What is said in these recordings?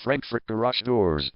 Frankfort garage doors.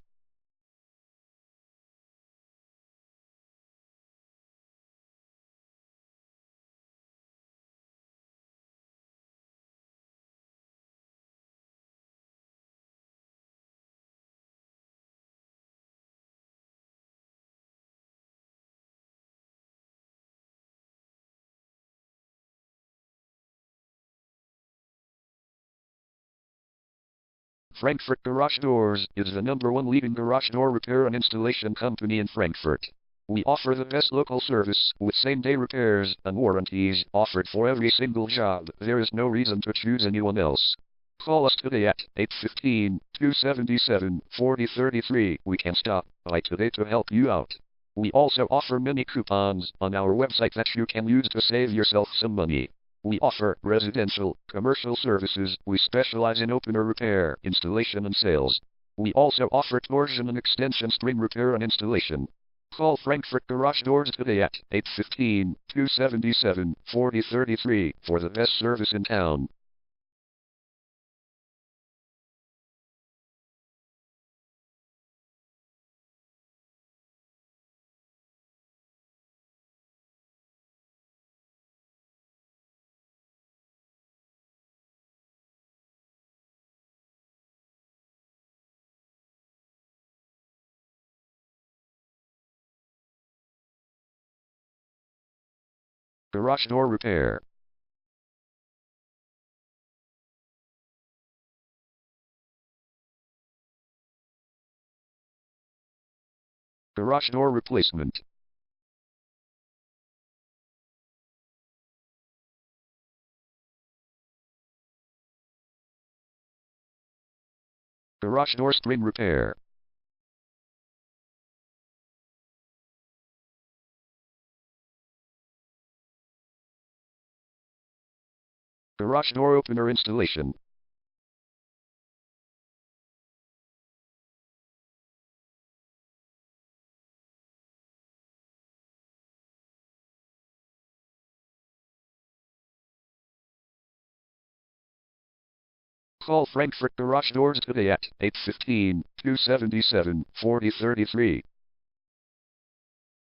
Frankfort Garage Doors is the #1 leading garage door repair and installation company in Frankfurt. We offer the best local service with same-day repairs and warranties offered for every single job. There is no reason to choose anyone else. Call us today at 815-277-4033. We can stop by today to help you out. We also offer many coupons on our website that you can use to save yourself some money. We offer residential, commercial services. We specialize in opener repair, installation and sales. We also offer torsion and extension string repair and installation. Call Frankfort Garage Doors today at 815-277-4033 for the best service in town. Garage door repair. Garage door replacement. Garage door string repair. Garage door opener installation. Call Frankfort Garage Doors today at 815-277-4033.